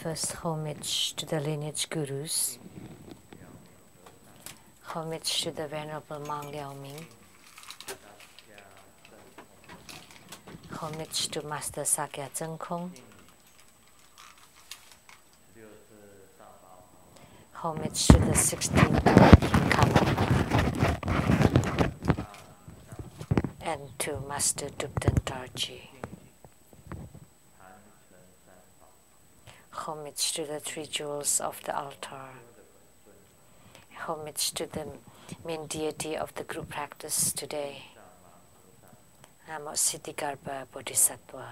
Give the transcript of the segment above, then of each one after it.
First, homage to the lineage gurus. Homage to the Venerable Mang Liao-ming. Homage to Master Sakya Zheng-kung. Homage to the 16th Karmapa. And to Master Dubden Tarji. Homage to the three jewels of the altar. Homage to the main deity of the group practice today, Namo Siddhigarbha Bodhisattva.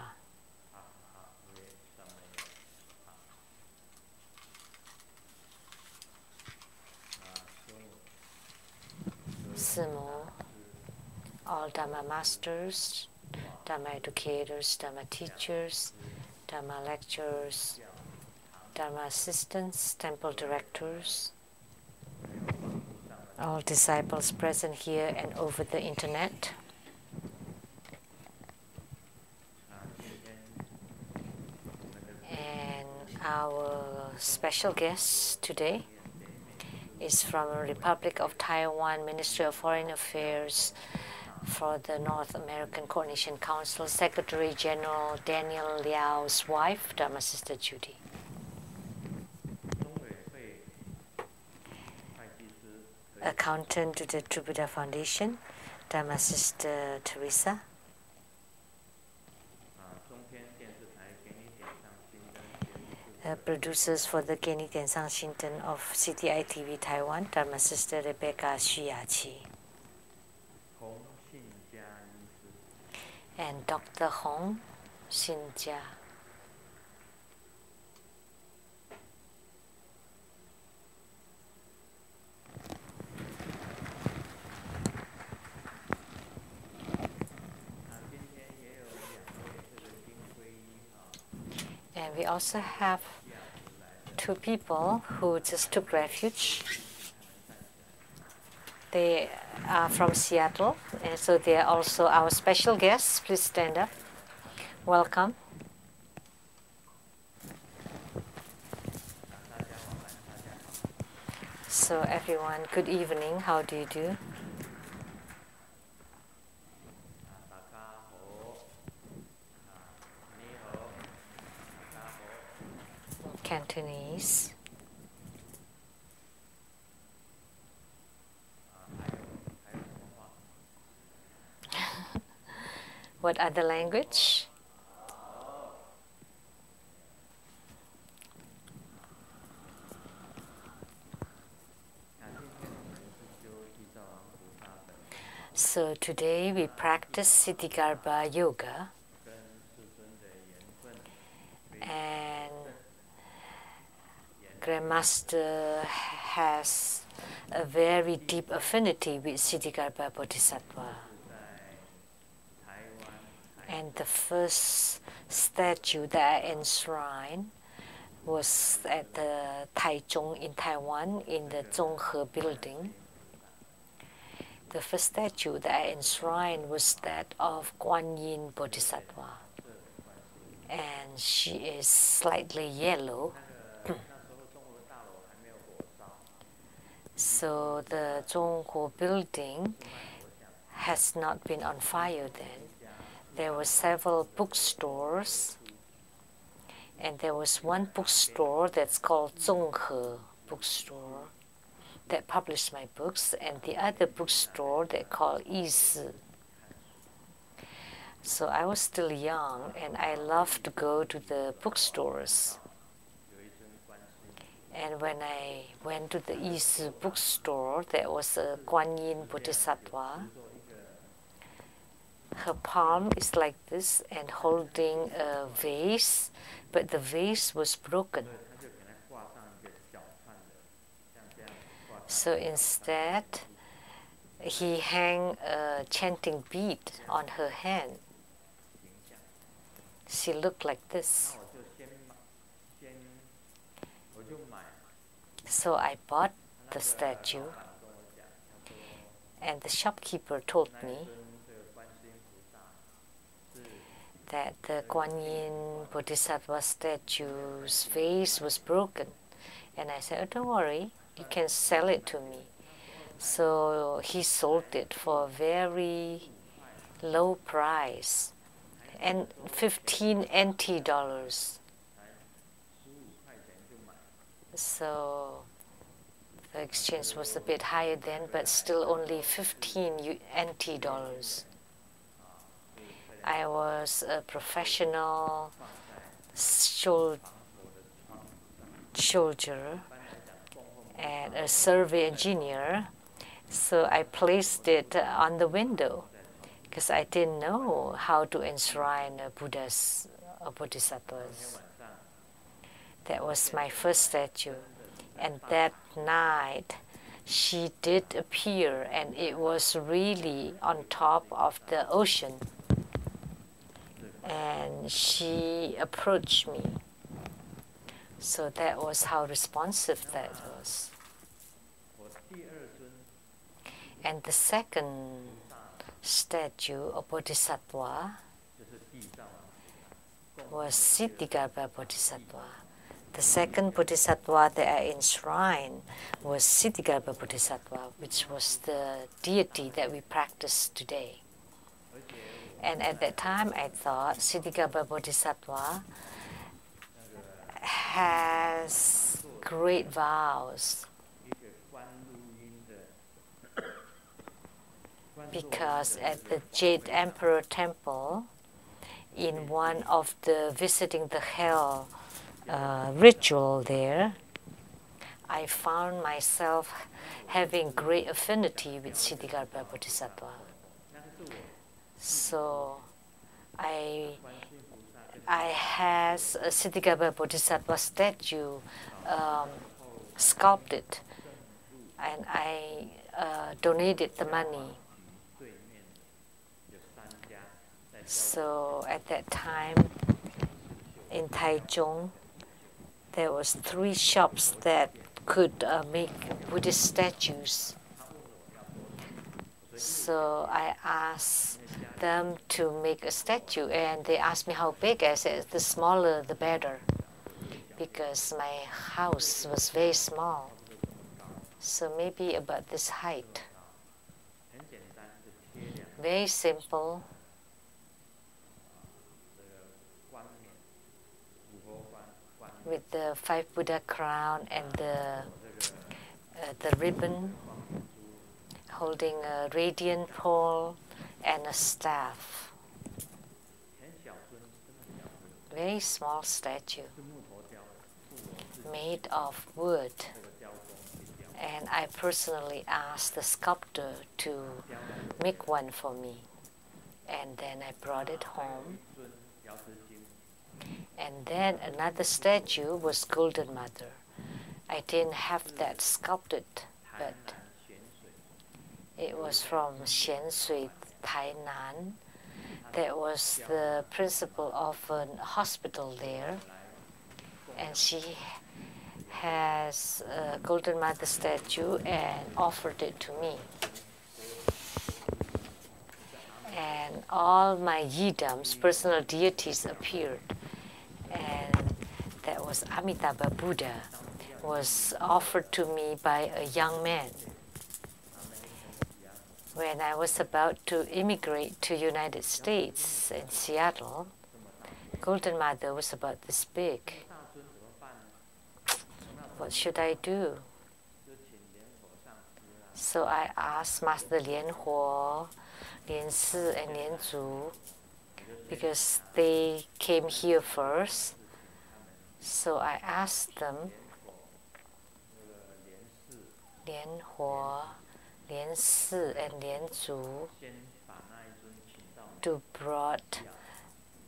Sumo, all Dharma masters, Dharma educators, Dharma teachers, Dharma lecturers, Dharma assistants, temple directors, all disciples present here and over the internet. And our special guest today is from the Republic of Taiwan, Ministry of Foreign Affairs for the North American Coordination Council, Secretary General Daniel Liao's wife, Dharma Sister Judy. Accountant to the True Buddha Foundation, Dharma Sister Teresa. Producers for the Geni Tensang Shinten of CTI TV Taiwan, Dharma Sister Rebecca Xuyaqi. And Dr. Hong Xinjia. And we also have two people who just took refuge. They are from Seattle, and so they are also our special guests. Please stand up. Welcome. So everyone, good evening. How do you do? Cantonese. What other language? So today we practice Siddhigarbha Yoga, and Grandmaster has a very deep affinity with Siddhigarbha Bodhisattva. And the first statue that I enshrined was at the Taichung in Taiwan in the Zhonghe building. The first statue that I enshrined was that of Guan Yin Bodhisattva. And she is slightly yellow. So the Zhonghe building has not been on fire then. There were several bookstores, and there was one bookstore that's called Zhonghe Bookstore that published my books, and the other bookstore that called Yisi. So I was still young, and I loved to go to the bookstores. And when I went to the Yisi bookstore, there was a Guan Yin Bodhisattva. Her palm is like this and holding a vase, but the vase was broken. So instead, he hung a chanting bead on her hand. She looked like this. So I bought the statue, and the shopkeeper told me that the Kuan Yin Bodhisattva statue's face was broken. And I said, oh, don't worry, you can sell it to me. So he sold it for a very low price, and 15 NT dollars. So the exchange was a bit higher then, but still only 15 NT dollars. I was a professional soldier and a survey engineer, so I placed it on the window because I didn't know how to enshrine Buddhas or Bodhisattvas. That was my first statue. And that night, she did appear, and it was really on top of the ocean. And she approached me. So that was how responsive that was. And the second statue of Bodhisattva was Siddhigarbha Bodhisattva. The second Bodhisattva that I enshrined was Siddhigarbha Bodhisattva, which was the deity that we practice today. And at that time, I thought Siddhigarbha Bodhisattva has great vows, because at the Jade Emperor Temple, in one of the visiting the hell ritual there, I found myself having great affinity with Siddhigarbha Bodhisattva. So I had a Siddhigarbha Bodhisattva statue sculpted, and I donated the money. So at that time in Taichung, there was 3 shops that could make Buddhist statues. So I asked them to make a statue, and they asked me how big. I said, the smaller the better, because my house was very small. So maybe about this height. Very simple. With the 5 Buddha crown and the ribbon, holding a radiant pole and a staff. Very small statue, made of wood. And I personally asked the sculptor to make one for me. And then I brought it home. And then another statue was Golden Mother. I didn't have that sculpted, but it was from Shen, Tainan. That was the principal of a hospital there. And she has a Golden Mother statue and offered it to me. And all my yidams, personal deities, appeared. And that was Amitabha Buddha, was offered to me by a young man. When I was about to immigrate to United States in Seattle, Golden Mother was about this big. What should I do? So I asked Master Lian Huo, Lian Si, and Lian Zu, because they came here first. So I asked them, Lian Huo, Lian Si, and Lian Zu, to brought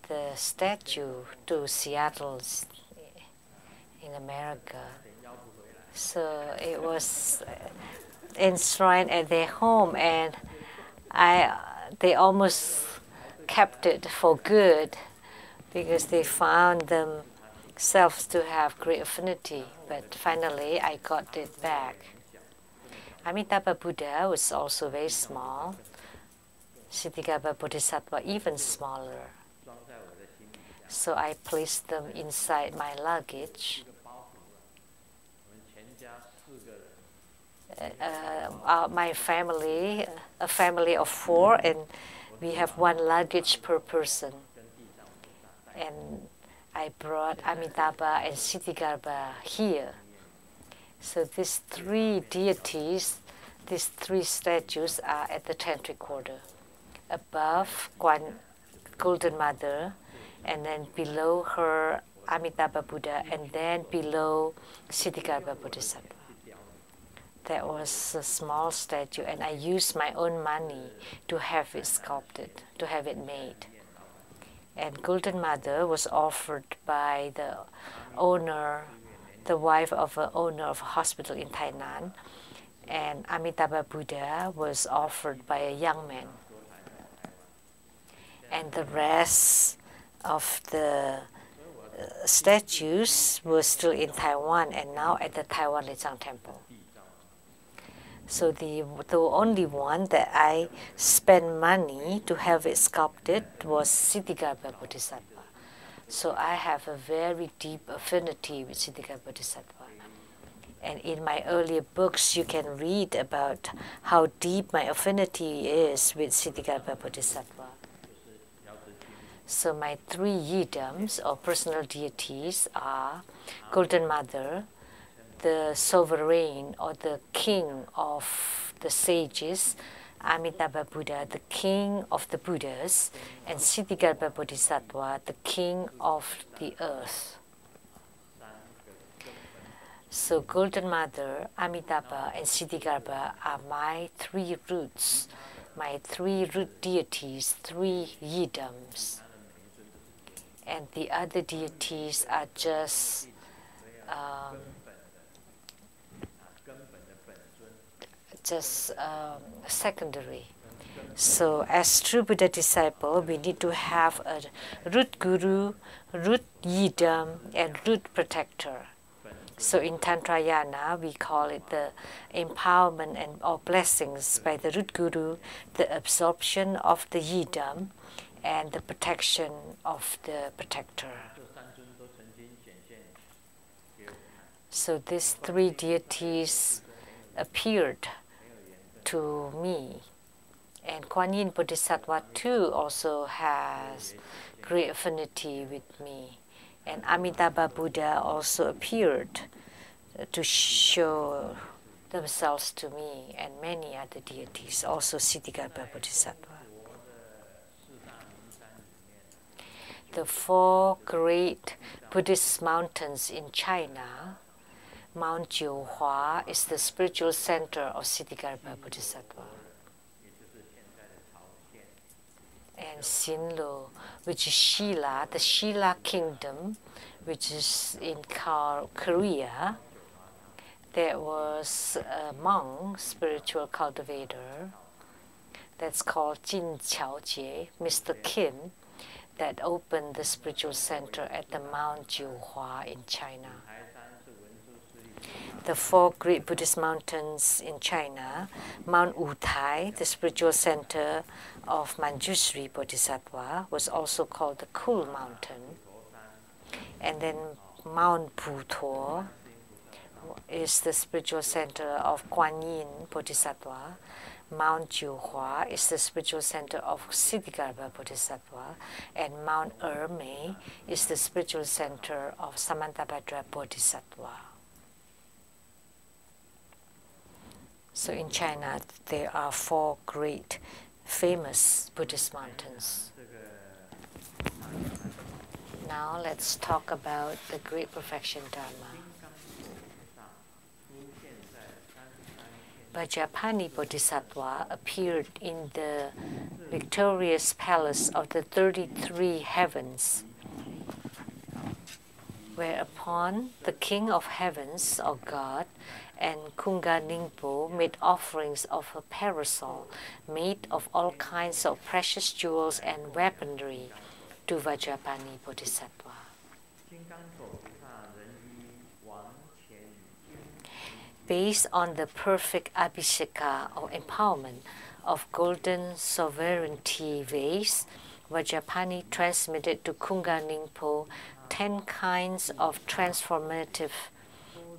the statue to Seattle in America. So it was enshrined at their home, and they almost kept it for good because they found themselves to have great affinity. But finally, I got it back. Amitabha Buddha was also very small. Siddhigarbha Bodhisattva even smaller. So I placed them inside my luggage. My family, a family of 4, and we have 1 luggage per person. And I brought Amitabha and Siddhigarbha here. So these 3 deities, these 3 statues are at the tantric quarter. Above, Golden Mother, and then below her, Amitabha Buddha, and then below Siddhigarbha Bodhisattva. That was a small statue, and I used my own money to have it sculpted, to have it made. And Golden Mother was offered by the owner, the wife of an owner of a hospital in Tainan, and Amitabha Buddha was offered by a young man. And the rest of the statues were still in Taiwan and now at the Taiwan Lechang Temple. So the only one that I spent money to have it sculpted was Siddhigarbha Bodhisattva. So I have a very deep affinity with Siddhigarbha Bodhisattva. And in my earlier books, you can read about how deep my affinity is with Siddhigarbha Bodhisattva. So my 3 yidams, or personal deities, are Golden Mother, the sovereign or the king of the sages, Amitabha Buddha, the king of the Buddhas, and Siddhigarbha Bodhisattva, the king of the earth. So Golden Mother, Amitabha, and Siddhigarbha are my 3 roots, my 3 root deities, 3 yidams. And the other deities are just secondary. So as true Buddha disciple, we need to have a root guru, root yidam, and root protector. So in Tantrayana, we call it the empowerment and or blessings by the root guru, the absorption of the yidam, and the protection of the protector. So these 3 deities appeared to me. And Kuan Yin Bodhisattva too also has great affinity with me. And Amitabha Buddha also appeared to show themselves to me, and many other deities, also Siddhigarbha Bodhisattva. The 4 great Buddhist mountains in China, Mount Jiuhua is the spiritual center of Siddhigarbha Bodhisattva. And Sinlo, which is Shila, the Shila kingdom, which is in Korea, there was a monk, spiritual cultivator, that's called Jin Qiaojie, Mr. Kim, that opened the spiritual center at the Mount Jiuhua in China. The 4 great Buddhist mountains in China, Mount Wutai, the spiritual center of Manjushri Bodhisattva, was also called the Cool Mountain. And then Mount Butuo is the spiritual center of Kuan Yin Bodhisattva. Mount Jiuhua is the spiritual center of Siddhigarbha Bodhisattva, and Mount Ermei is the spiritual center of Samantabhadra Bodhisattva. So in China, there are 4 great famous Buddhist mountains. Now let's talk about the Great Perfection Dharma. Vajrapani Bodhisattva appeared in the victorious palace of the 33 heavens, whereupon the King of Heavens, or God, and Kunga Ningpo made offerings of a parasol made of all kinds of precious jewels and weaponry to Vajrapani Bodhisattva. Based on the perfect abhisheka or empowerment of golden sovereignty vase Vajrapani transmitted to Kunga Ningpo 10 kinds of transformative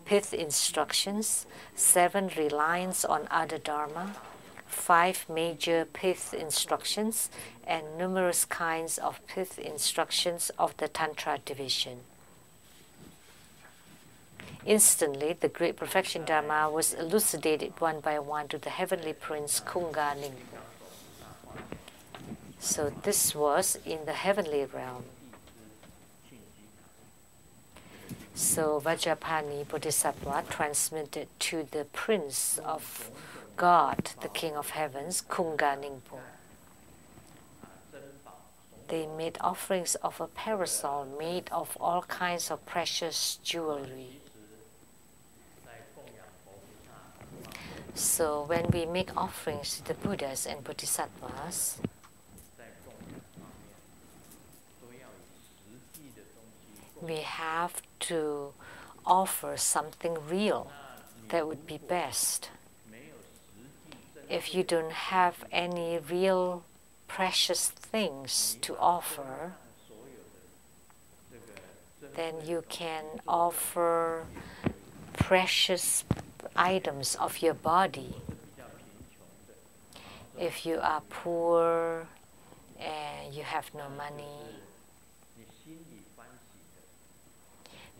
pith instructions, 7 reliance on other Dharma, 5 major pith instructions, and numerous kinds of pith instructions of the Tantra division. Instantly, the great perfection Dharma was elucidated one by one to the heavenly prince Kunga Ningpo. So this was in the heavenly realm. So Vajrapani Bodhisattva transmitted to the Prince of God, the King of Heavens, Kunga Ningpo. They made offerings of a parasol made of all kinds of precious jewelry. So when we make offerings to the Buddhas and Bodhisattvas, we have to offer something real that would be best. If you don't have any real precious things to offer, then you can offer precious items of your body. If you are poor and you have no money,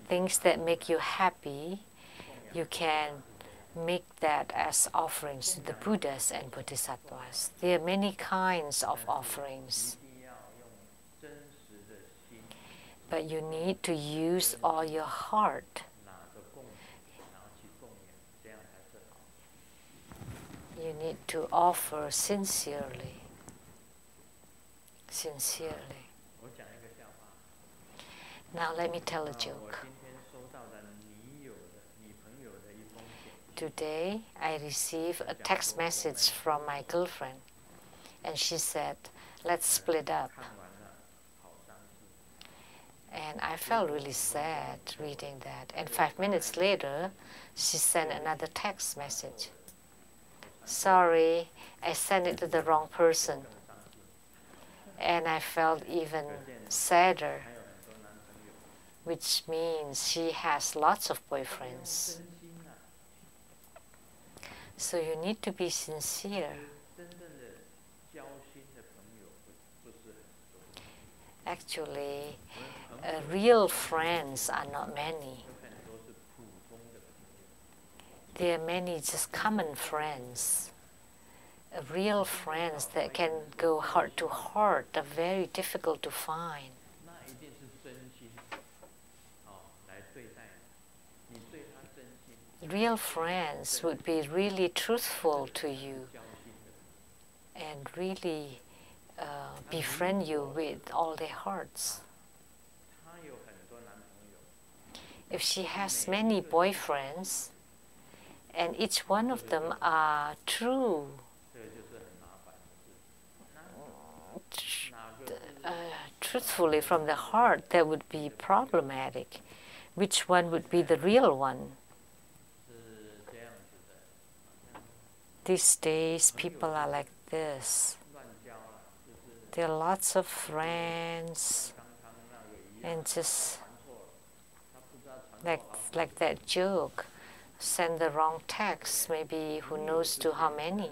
things that make you happy, you can make that as offerings to the Buddhas and Bodhisattvas. There are many kinds of offerings, but you need to use all your heart. You need to offer sincerely. Sincerely. Now let me tell a joke. Today, I received a text message from my girlfriend, and she said, "Let's split up." And I felt really sad reading that. And 5 minutes later, she sent another text message. "Sorry, I sent it to the wrong person." And I felt even sadder, which means she has lots of boyfriends. So you need to be sincere. Actually, real friends are not many. There are many just common friends. Real friends that can go heart to heart are very difficult to find. Real friends would be really truthful to you and really befriend you with all their hearts. If she has many boyfriends and each one of them are true, truthfully from the heart, that would be problematic. Which one would be the real one? These days, people are like this. There are lots of friends, and just like that joke, send the wrong text, maybe who knows to how many.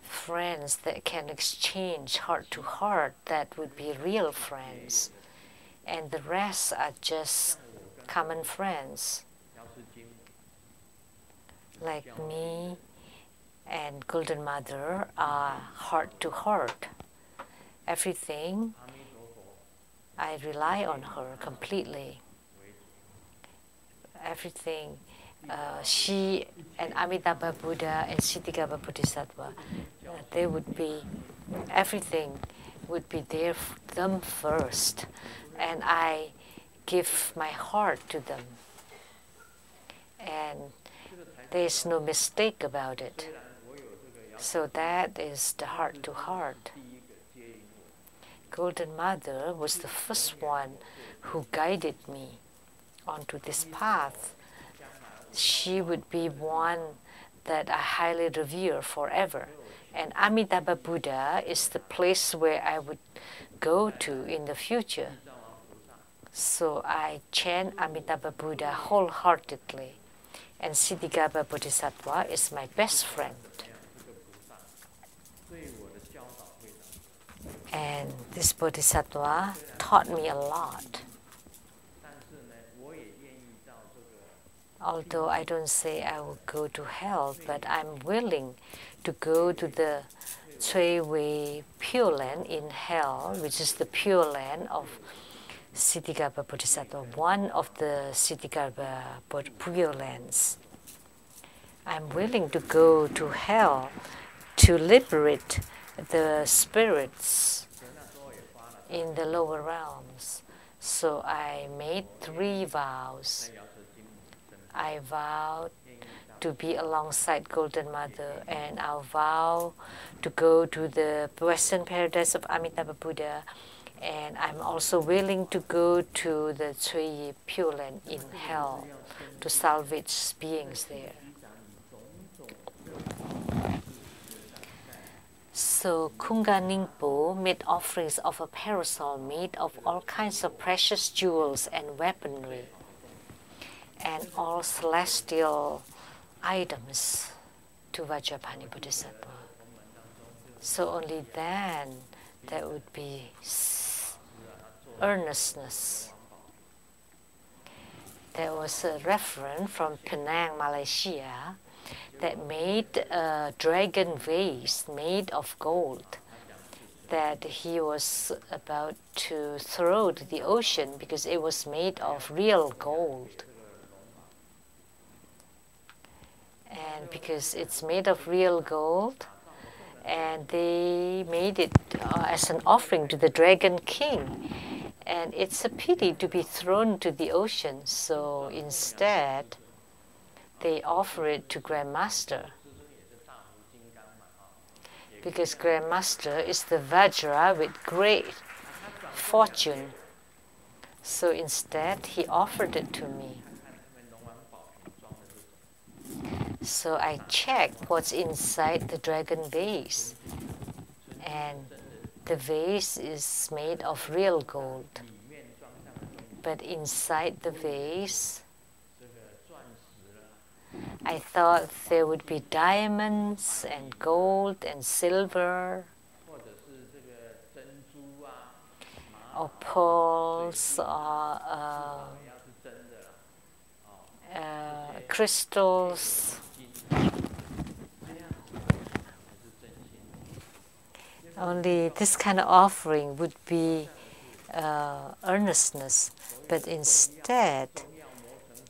Friends that can exchange heart to heart, that would be real friends. And the rest are just common friends. Like me and Golden Mother are heart to heart. Everything, I rely on her completely. Everything, she and Amitabha Buddha and Siddhigarbha Bodhisattva, they would be, everything would be there for them first. And I give my heart to them. And there's no mistake about it. So that is the heart to heart. Golden Mother was the first one who guided me onto this path. She would be one that I highly revere forever. And Amitabha Buddha is the place where I would go to in the future. So I chant Amitabha Buddha wholeheartedly. And Siddhigarbha Bodhisattva is my best friend. And this Bodhisattva taught me a lot. Although I don't say I will go to hell, but I'm willing to go to the Cui Wei Pure Land in hell, which is the pure land of Siddhigarbha Bodhisattva, one of the Siddhigarbha Pure Lands. I'm willing to go to hell to liberate the spirits in the lower realms. So I made 3 vows. I vowed to be alongside Golden Mother, and I'll vow to go to the Western Paradise of Amitabha Buddha, and I'm also willing to go to the Cui Pure Land in hell to salvage beings there. So Kunga Ningpo made offerings of a parasol made of all kinds of precious jewels and weaponry, and all celestial items to Vajrapani Bodhisattva. So only then there would be earnestness. There was a reference from Penang, Malaysia, that made a dragon vase made of gold that he was about to throw to the ocean because it was made of real gold. And because it's made of real gold, and they made it as an offering to the Dragon King. And it's a pity to be thrown to the ocean, so instead they offer it to Grandmaster. Because Grandmaster is the Vajra with great fortune. So instead he offered it to me. So I checked what's inside the dragon vase, and the vase is made of real gold. But inside the vase, I thought there would be diamonds and gold and silver, or pearls, or crystals. Only this kind of offering would be earnestness, but instead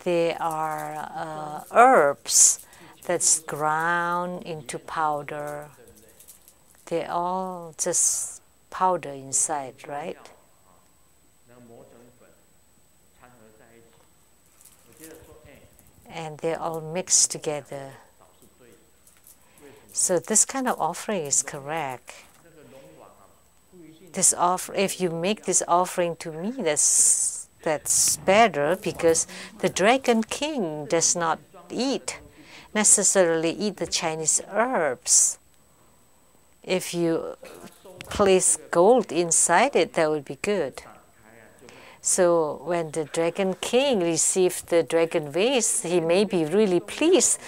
they are herbs that's ground into powder. They're all just powder inside, right? And they're all mixed together. So this kind of offering is correct. If you make this offering to me, that's better, because the Dragon King does not necessarily eat the Chinese herbs. If you place gold inside it, that would be good. So when the Dragon King received the dragon vase, he may be really pleased,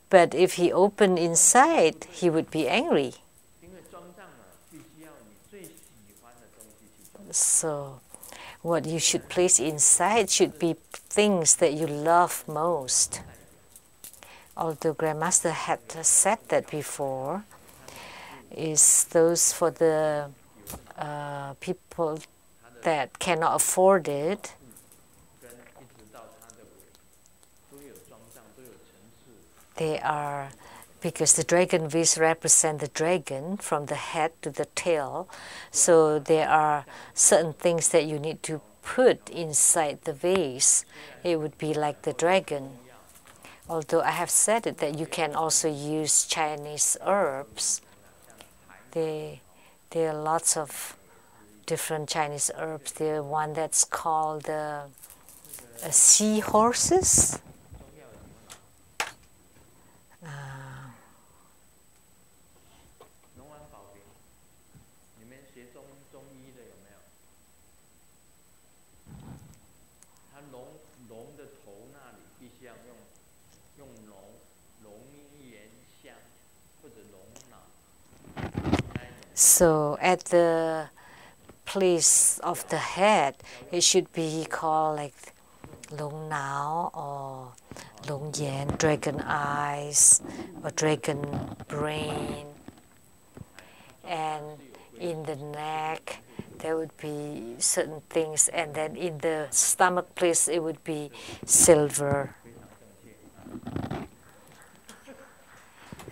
but if he opened inside, he would be angry. So what you should place inside should be things that you love most. Although Grandmaster had said that before, is those for the people that cannot afford it. They are, because the dragon vase represent the dragon from the head to the tail, so there are certain things that you need to put inside the vase. It would be like the dragon. Although I have said it that you can also use Chinese herbs. There are lots of different Chinese herbs. There's one that's called seahorses. So at the place of the head, it should be called like Long Nao or Long Yan, dragon eyes or dragon brain. And in the neck, there would be certain things, and then in the stomach place, it would be silver.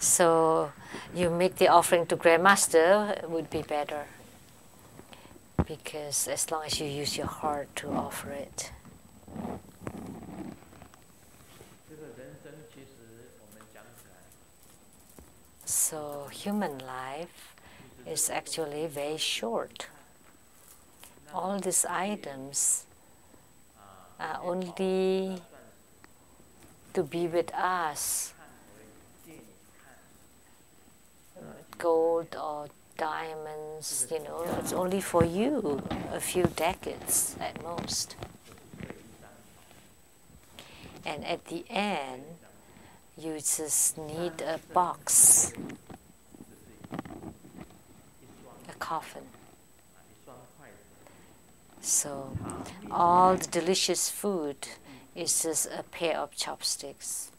So you make the offering to Grandmaster, it would be better, because as long as you use your heart to offer it. So human life is actually very short. All these items are only to be with us. Gold or diamonds, it's only for you, a few decades at most. And at the end, you just need a box, a coffin. So all the delicious food is just a pair of chopsticks.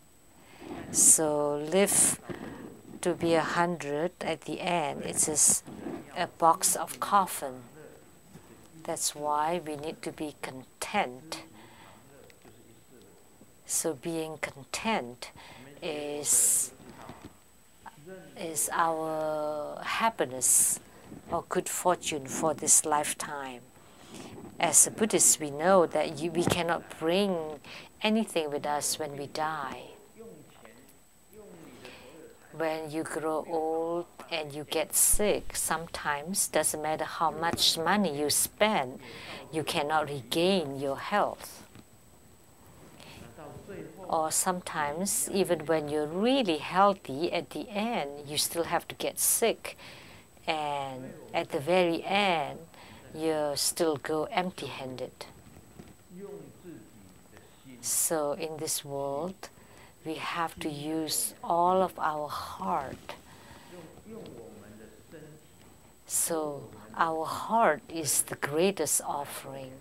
So live to be 100 at the end, it's just a box of coffin. That's why we need to be content. So being content is our happiness or good fortune for this lifetime. As a Buddhist, we know that we cannot bring anything with us when we die. When you grow old and you get sick, sometimes, doesn't matter how much money you spend, you cannot regain your health. Or sometimes, even when you're really healthy, at the end, you still have to get sick. And at the very end, you still go empty-handed. So in this world, we have to use all of our heart. So our heart is the greatest offering.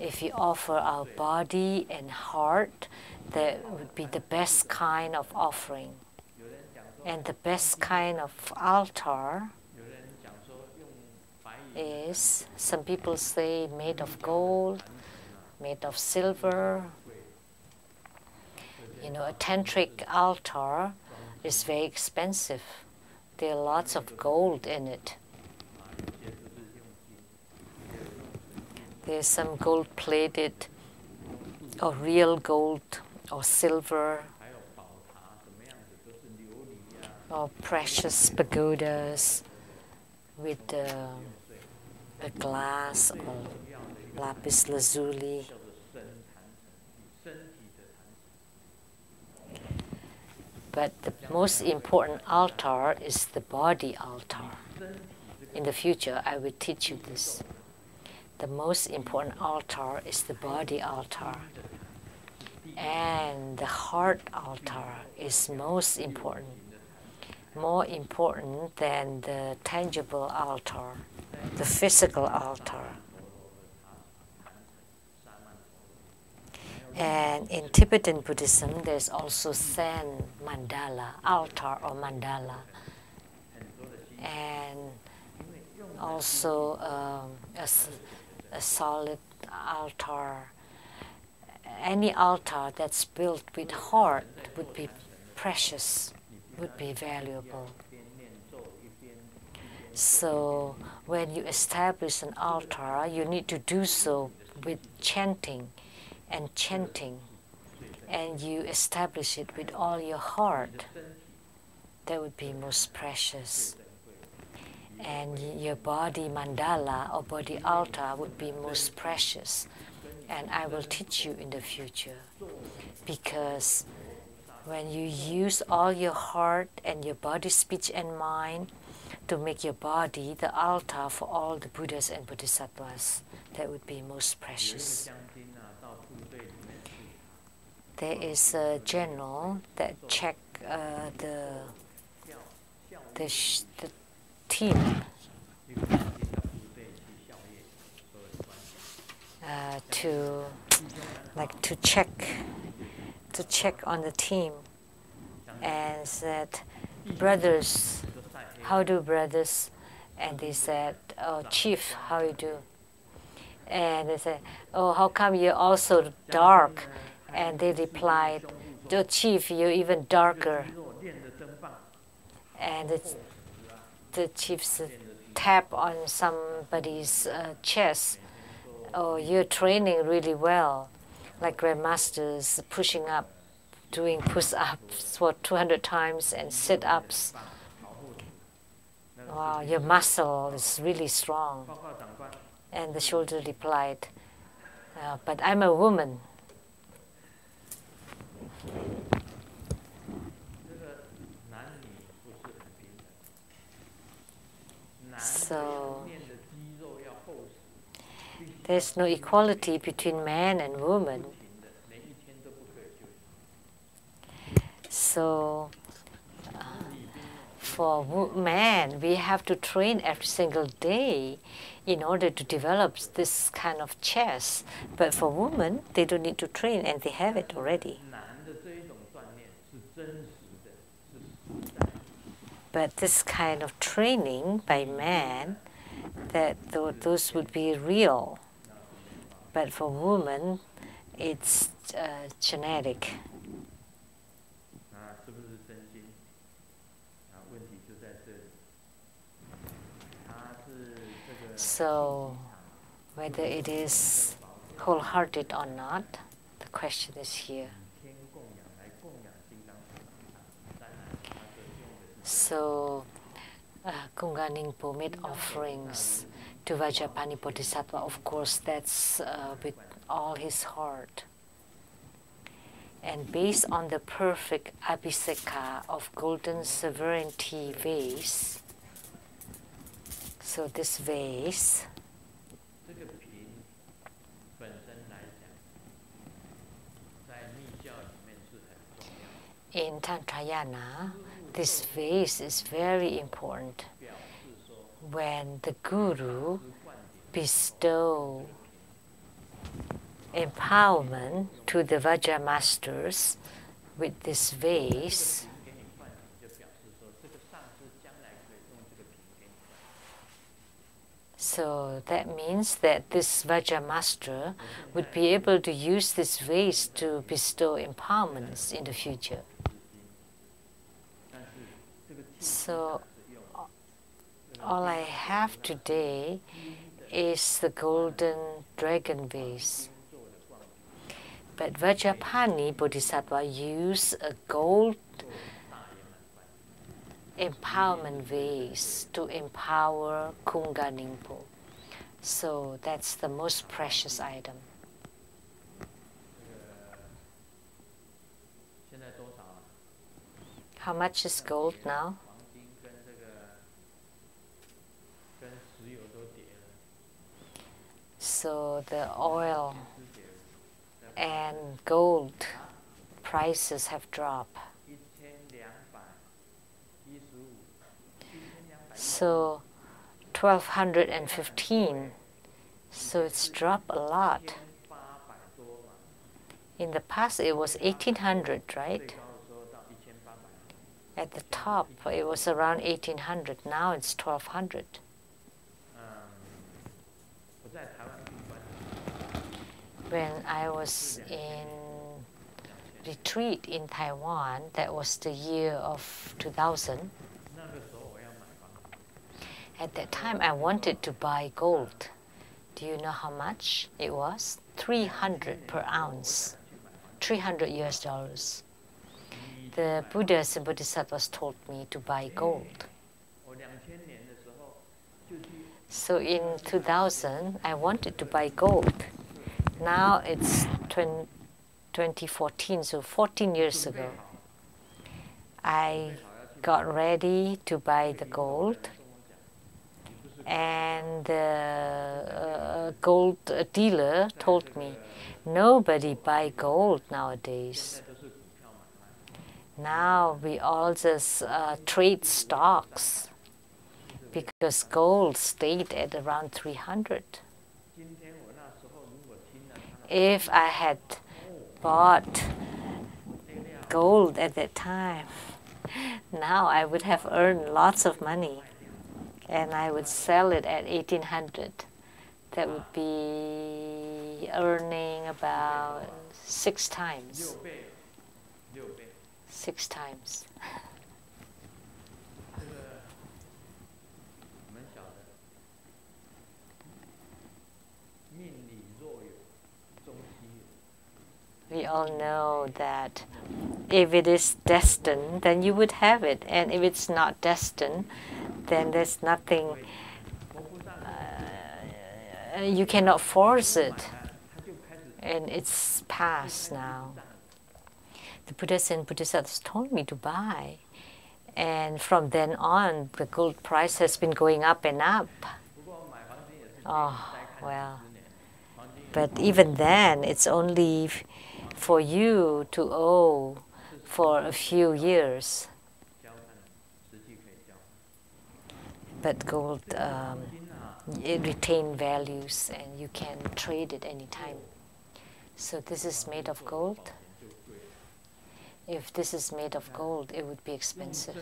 If we offer our body and heart, that would be the best kind of offering. And the best kind of altar is, some people say, made of gold, made of silver. A tantric altar is very expensive. There are lots of gold in it. There's some gold-plated or real gold or silver or precious pagodas with a glass or lapis lazuli. But the most important altar is the body altar. In the future, I will teach you this. The most important altar is the body altar. And the heart altar is most important, more important than the tangible altar, the physical altar. And in Tibetan Buddhism, there's also Shen mandala, altar or mandala. And also a solid altar. Any altar that's built with heart would be precious, would be valuable. So when you establish an altar, you need to do so with chanting, and you establish it with all your heart. That would be most precious. And your body mandala or body altar would be most precious. And I will teach you in the future. Because when you use all your heart and your body, speech, and mind to make your body the altar for all the Buddhas and Bodhisattvas, that would be most precious. there is a general that check the team to check on the team, and said, brothers, how do brothers? And they said, oh, chief, how you do? And they said, oh, how come you're also dark? And they replied, oh, chief, you're even darker. And the chiefs tap on somebody's chest. Oh, you're training really well, like grandmasters pushing up, doing push-ups for 200 times and sit-ups. Wow, your muscle is really strong. And the soldier replied, but I'm a woman. So there's no equality between man and woman. So for man, we have to train every single day in order to develop this kind of chess. But for women, they don't need to train and they have it already. But this kind of training by man, those would be real. But for women, it's genetic. So whether it is wholehearted or not, the question is here. So Gunga Ningpo made offerings to Vajrapani Bodhisattva. Of course, that's with all his heart. And based on the perfect abhiseka of golden sovereignty vase, so this vase in Tantrayana, this vase is very important. When the Guru bestows empowerment to the Vajra masters with this vase, so that means that this Vajra master would be able to use this vase to bestow empowerments in the future. So all I have today is the golden dragon vase. But Vajrapani Bodhisattva used a gold empowerment vase to empower Gunga Ningpo. So that's the most precious item. How much is gold now? So the oil and gold prices have dropped. So 1215. So it's dropped a lot. In the past it was 1800, right? At the top it was around 1800. Now it's 1200. When I was in retreat in Taiwan, that was the year of 2000. At that time, I wanted to buy gold. Do you know how much it was? 300 per ounce, 300 US dollars. The Buddhas and Bodhisattvas told me to buy gold. So in 2000, I wanted to buy gold. Now it's 2014, so 14 years ago. I got ready to buy the gold, and the gold dealer told me, Nobody buy gold nowadays. Now we all just trade stocks because gold stayed at around 300. If I had bought gold at that time, now I would have earned lots of money and I would sell it at 1800. That would be earning about 6 times. 6 times. We all know that if it is destined, then you would have it. And if it's not destined, then there's nothing, you cannot force it. And it's past now. The Buddhas and Bodhisattvas told me to buy. And from then on, the gold price has been going up and up. Oh, well. But even then, it's only for you to owe for a few years. But gold, it retains values and you can trade it anytime. So this is made of gold. If this is made of gold, it would be expensive.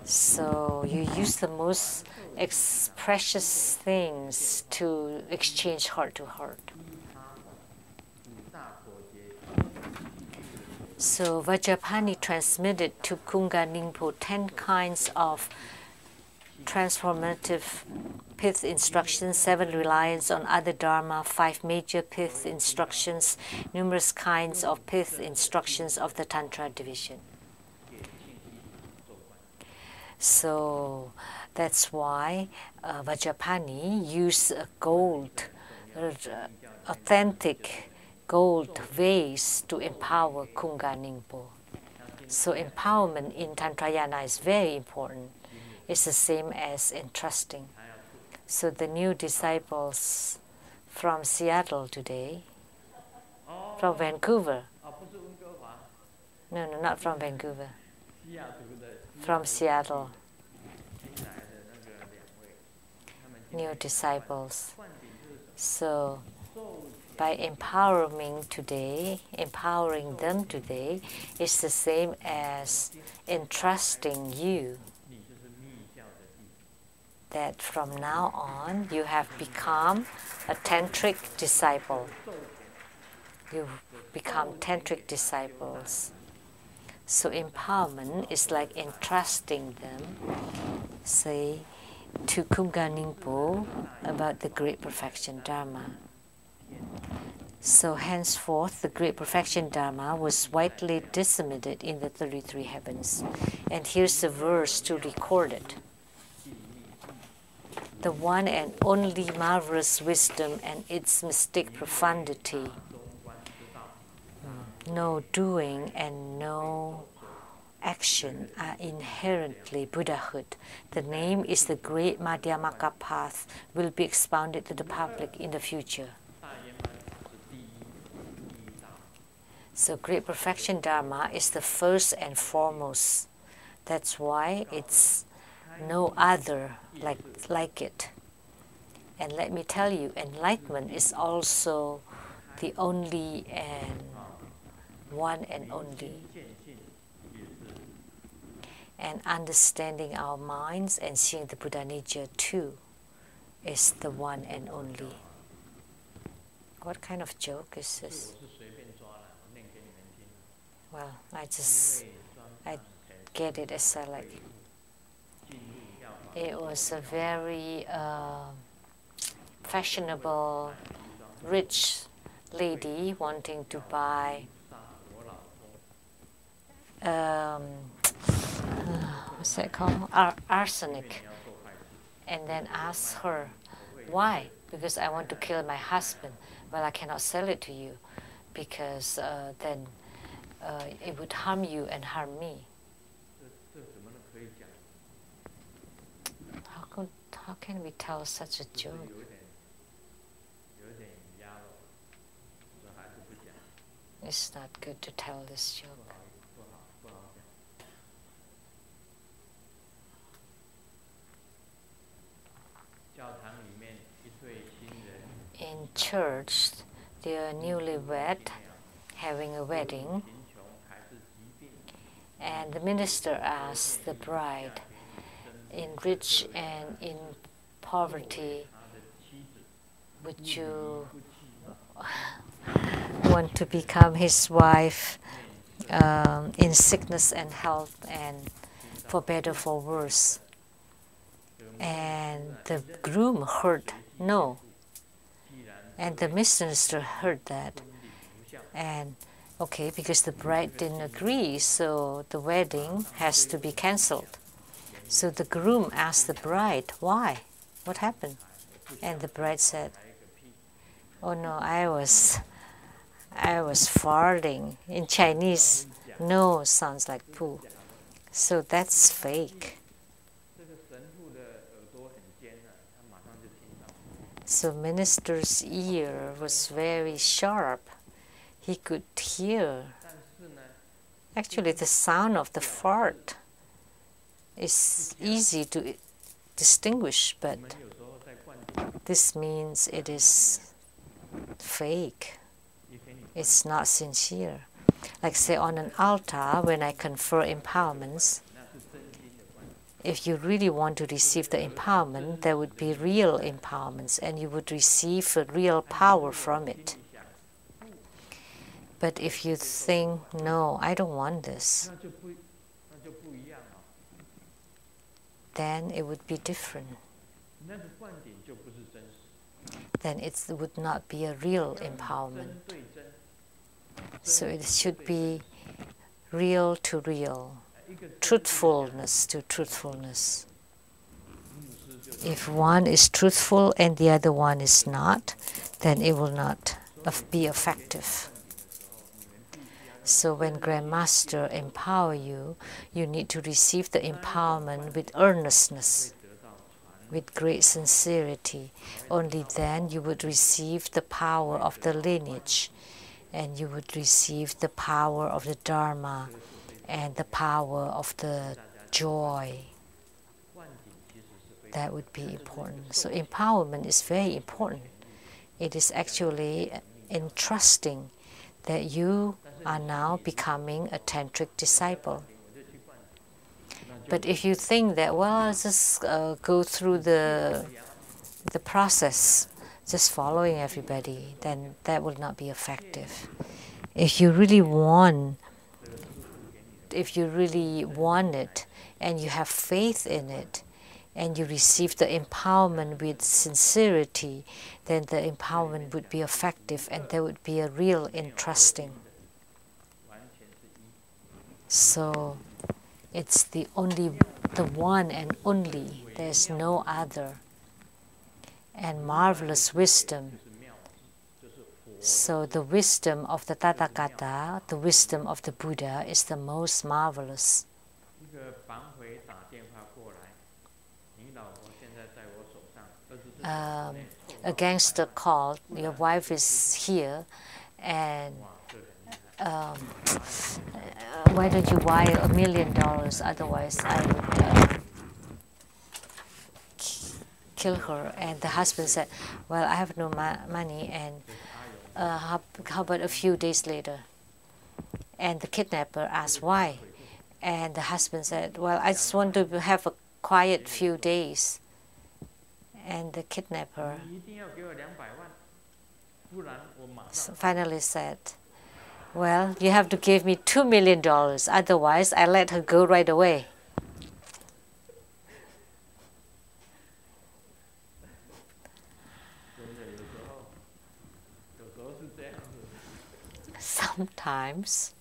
So you use the most precious things to exchange heart to heart. So Vajrapani transmitted to Kunga Ningpo 10 kinds of transformative pith instructions, 7 reliance on other Dharma, 5 major pith instructions, numerous kinds of pith instructions of the Tantra division. So that's why Vajrapani used gold, authentic gold vase to empower Kunga Ningpo. So empowerment in Tantrayana is very important. It's the same as entrusting. So the new disciples from Seattle today, from Vancouver. No, not from Vancouver. From Seattle. New disciples. So by empowering them today is the same as entrusting you. That from now on you have become a tantric disciple. You become tantric disciples. So empowerment is like entrusting them, say, to Kunga Ningpo about the Great Perfection Dharma. So henceforth, the Great Perfection Dharma was widely disseminated in the 33 heavens. And here's the verse to record it. The one and only marvelous wisdom and its mystic profundity. No doing and no action are inherently Buddhahood. The name is the great Madhyamaka path, will be expounded to the public in the future. So Great Perfection Dharma is the first and foremost. That's why it's no other like it. And let me tell you, enlightenment is also the only and one and only. And understanding our minds and seeing the Buddha nature too is the one and only. What kind of joke is this? Well, I get it as I like. It was a very fashionable, rich lady wanting to buy what's that called? Arsenic. And then asked her, why? Because I want to kill my husband. Well, I cannot sell it to you because then it would harm you and How can we tell such a joke? It's not good to tell this joke. In church, they are newlywed, having a wedding, and the minister asks the bride, in rich and in poverty, would you want to become his wife in sickness and health and for better, for worse? And the groom heard no. And the minister heard that. And okay, because the bride didn't agree, so the wedding has to be cancelled. So the groom asked the bride, why? What happened? And the bride said, oh no, I was farting. In Chinese, no sounds like poo. So that's fake. So minister's ear was very sharp. He could hear. Actually, the sound of the fart is easy to distinguish, but this means it is fake. It's not sincere. Like say on an altar, when I confer empowerments, if you really want to receive the empowerment, there would be real empowerments, and you would receive a real power from it. But if you think, no, I don't want this, then it would be different. Then it would not be a real empowerment. So it should be real to real, truthfulness to truthfulness. If one is truthful and the other one is not, then it will not be effective. So when Grandmaster empower you, you need to receive the empowerment with earnestness, with great sincerity. Only then you would receive the power of the lineage, and you would receive the power of the Dharma and the power of the joy. That would be important. So empowerment is very important. It is actually entrusting that you are now becoming a tantric disciple. But if you think that, well, I'll just go through the process, just following everybody, then that will not be effective. If you really want it, and you have faith in it, and you receive the empowerment with sincerity, then the empowerment would be effective, and there would be a real entrusting. So it's the one and only. There's no other. And marvelous wisdom. So the wisdom of the Tathagata, the wisdom of the Buddha, is the most marvelous. Against the call, your wife is here, and why don't you wire $1 million? Otherwise, I would kill her. And the husband said, well, I have no money, and how about a few days later? And the kidnapper asked why, and the husband said, well, I just want to have a quiet few days. And the kidnapper finally said, well, you have to give me $2 million, otherwise I let her go right away. Sometimes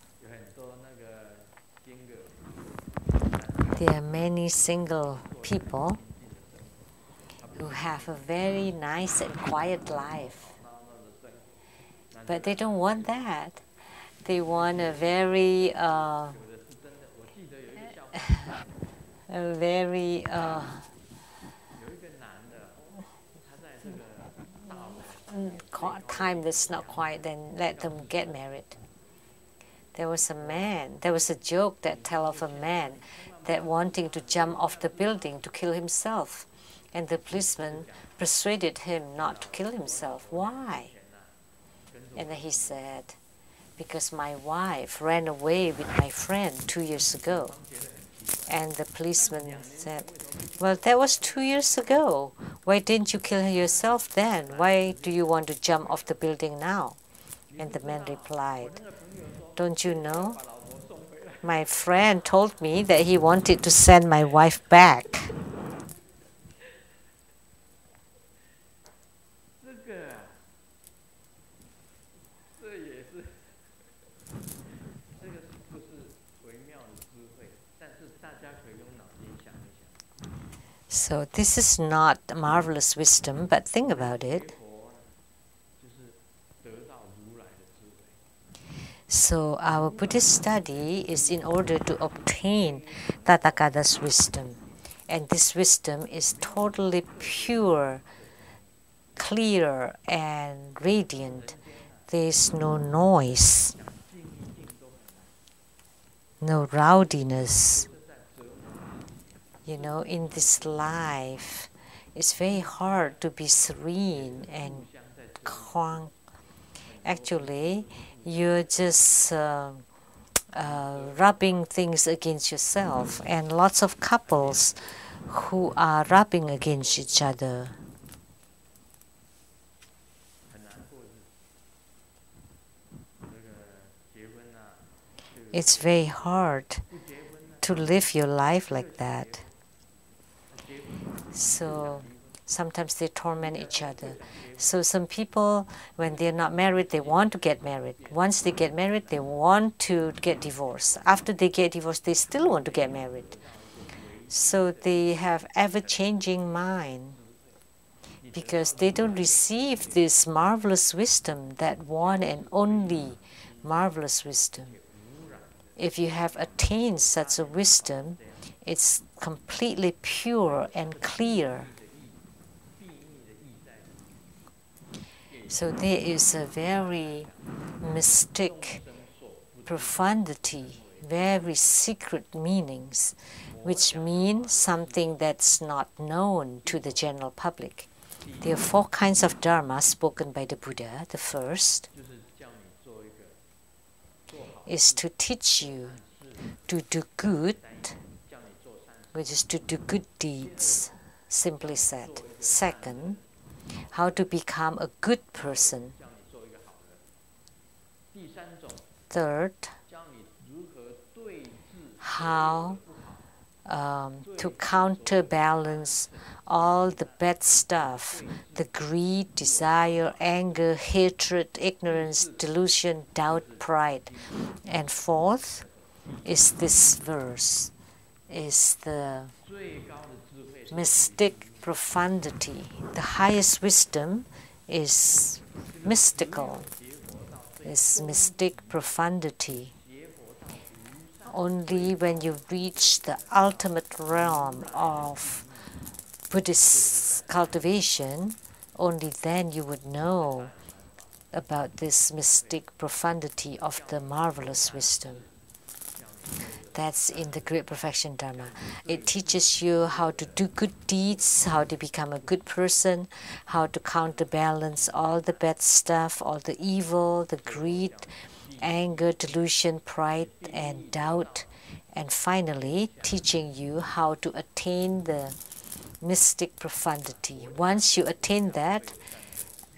there are many single people who have a very nice and quiet life, but they don't want that. They want a very time that's not quiet, then let them get married. There was a joke that tell of a man that wanting to jump off the building to kill himself. And the policeman persuaded him not to kill himself. Why? And then he said, because my wife ran away with my friend 2 years ago. And the policeman said, well, that was 2 years ago. Why didn't you kill yourself then? Why do you want to jump off the building now? And the man replied, don't you know? My friend told me that he wanted to send my wife back. So this is not marvelous wisdom, but think about it. So our Buddhist study is in order to obtain Tathagata's wisdom. And this wisdom is totally pure, clear, and radiant. There is no noise, no rowdiness. You know, in this life, it's very hard to be serene and calm. Actually, you're just rubbing things against yourself, and lots of couples who are rubbing against each other. It's very hard to live your life like that. So sometimes they torment each other. So some people, when they're not married, they want to get married. Once they get married, they want to get divorced. After they get divorced, they still want to get married. So they have ever-changing mind because they don't receive this marvelous wisdom, that one and only marvelous wisdom. If you have attained such a wisdom, it's completely pure and clear. So there is a very mystic profundity, very secret meanings, which mean something that's not known to the general public. There are 4 kinds of Dharma spoken by the Buddha. The first is to teach you to do good, which is to do good deeds, simply said. Second, how to become a good person. Third, how to counterbalance all the bad stuff, the greed, desire, anger, hatred, ignorance, delusion, doubt, pride. And fourth is this verse, is the mystic profundity. The highest wisdom is mystical, is mystic profundity. Only when you reach the ultimate realm of Buddhist cultivation, only then you would know about this mystic profundity of the marvelous wisdom. That's in the Great Perfection Dharma. It teaches you how to do good deeds, how to become a good person, how to counterbalance all the bad stuff, all the evil, the greed, anger, delusion, pride, and doubt. And finally, teaching you how to attain the mystic profundity. Once you attain that,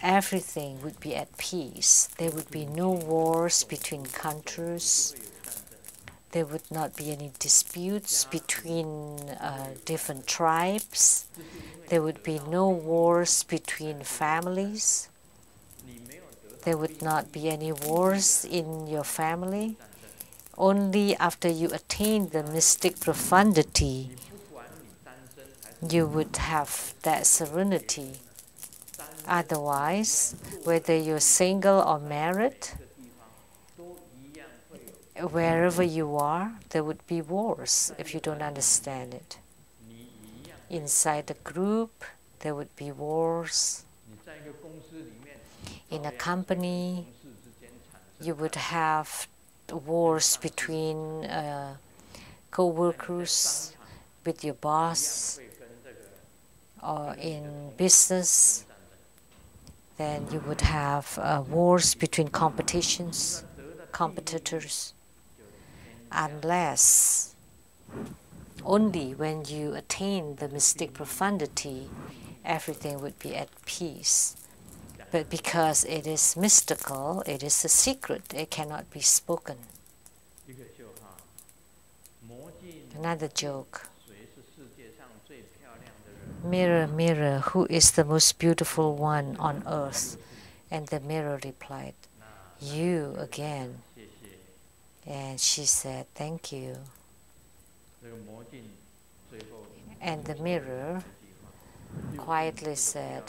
everything would be at peace. There would be no wars between countries. There would not be any disputes between different tribes. There would be no wars between families. There would not be any wars in your family. Only after you attain the mystic profundity, you would have that serenity. Otherwise, whether you're single or married, wherever you are, there would be wars if you don't understand it. Inside the group, there would be wars. In a company, you would have wars between co-workers, with your boss, or in business, then you would have wars between competitors, unless only when you attain the mystic profundity, everything would be at peace. But because it is mystical, it is a secret, it cannot be spoken. Another joke. Mirror, mirror, who is the most beautiful one on earth? And the mirror replied, you again. And she said, thank you. And the mirror quietly said,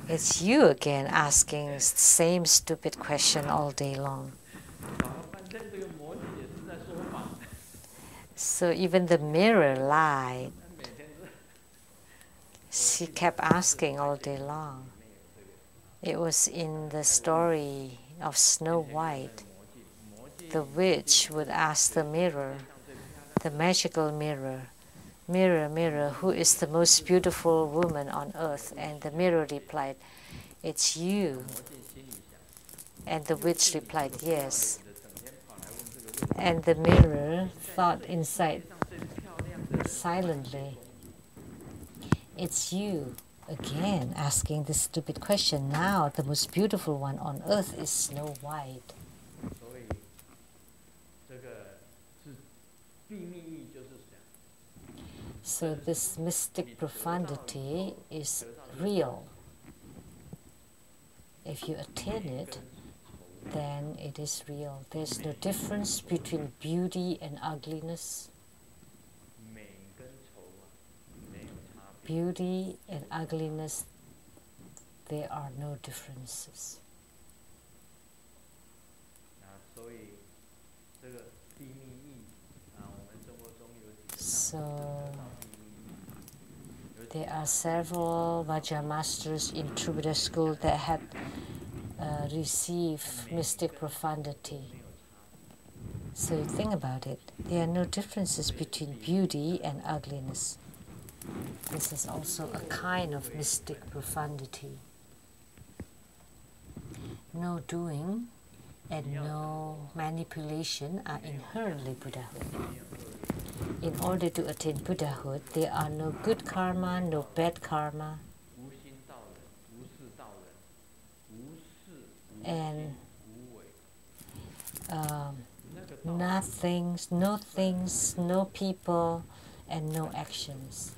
it's you again asking the same stupid question all day long. So even the mirror lied. She kept asking all day long. It was in the story of Snow White. The witch would ask the mirror, the magical mirror, mirror, mirror, who is the most beautiful woman on earth? And the mirror replied, it's you. And the witch replied, yes. And the mirror thought inside silently, it's you again asking this stupid question. Now the most beautiful one on earth is Snow White. So this mystic profundity is real. If you attain it, then it is real. There's no difference between beauty and ugliness. Beauty and ugliness, there are no differences. So there are several Vajra masters in True Buddha school that had received mystic profundity. So you think about it, there are no differences between beauty and ugliness. This is also a kind of mystic profundity. No doing and no manipulation are inherently Buddhahood. In order to attain Buddhahood, there are no good karma, no bad karma, and nothings, no things, no people, and no actions.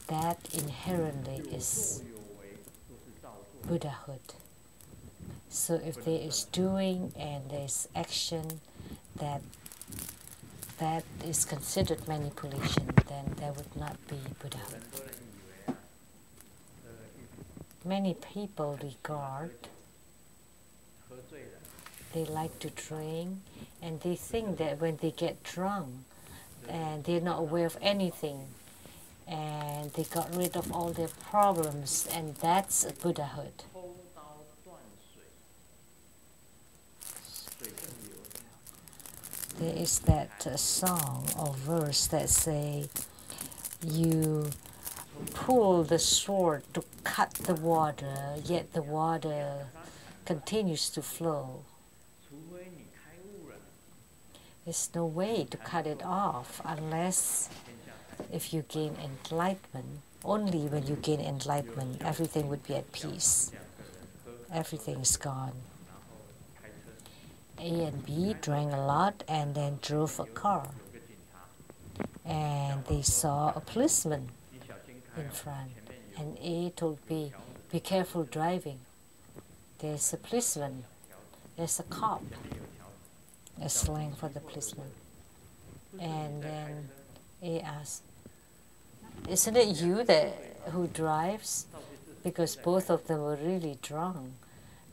That inherently is Buddhahood. So if there is doing and there is action, that is considered manipulation, then there would not be Buddhahood. Many people regard, they like to drink, and they think that when they get drunk and they're not aware of anything, and they got rid of all their problems, and that's Buddhahood. There is that song or verse that say, you pull the sword to cut the water, yet the water continues to flow. There's no way to cut it off unless if you gain enlightenment. Only when you gain enlightenment, everything would be at peace. Everything is gone. A and B drank a lot and then drove a car. And they saw a policeman in front. And A told B, be careful driving. There's a policeman. There's a cop. A slang for the policeman. And then A asked, isn't it you who drives? Because both of them were really drunk.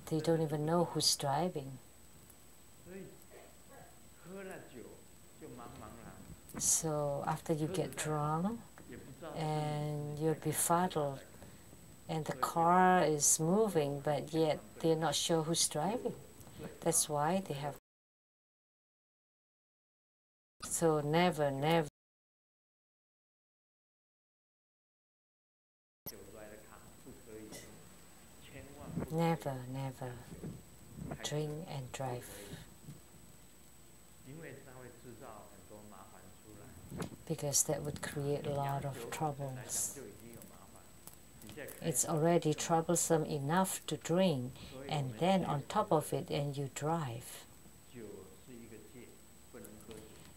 They don't even know who's driving. So after you get drunk and you're befuddled, and the car is moving, but yet they're not sure who's driving. That's why they have. So never, never. Never, never drink and drive. Because that would create a lot of troubles. It's already troublesome enough to drink, and then on top of it, and you drive.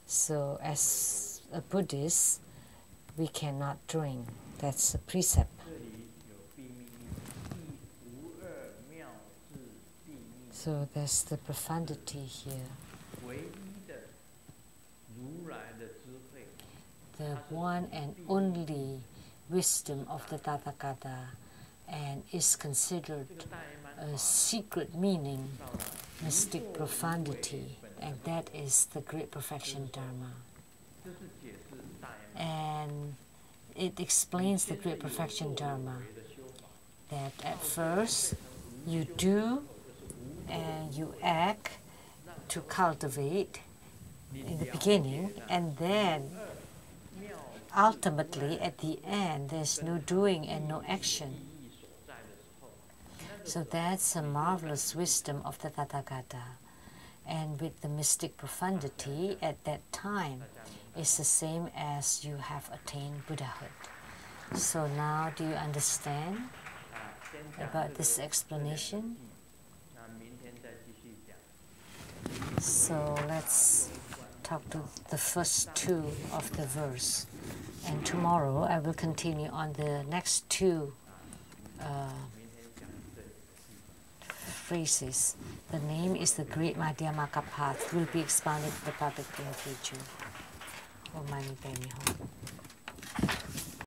So as a Buddhist, we cannot drink. That's a precept. So there's the profundity here. The one and only wisdom of the Tathagata, and is considered a secret meaning, mystic profundity, and that is the great perfection Dharma. And it explains the great perfection Dharma, that at first you do and you act to cultivate in the beginning, and then ultimately at the end there's no doing and no action. So that's a marvelous wisdom of the Tathagata. And with the mystic profundity at that time, it's the same as you have attained Buddhahood. So now do you understand about this explanation? So let's talk to the first two of the verse. And tomorrow I will continue on the next two phrases. The name is the Great Madhyamaka Path. Will be expounded in the public in the future. Om Mani Padme Hum.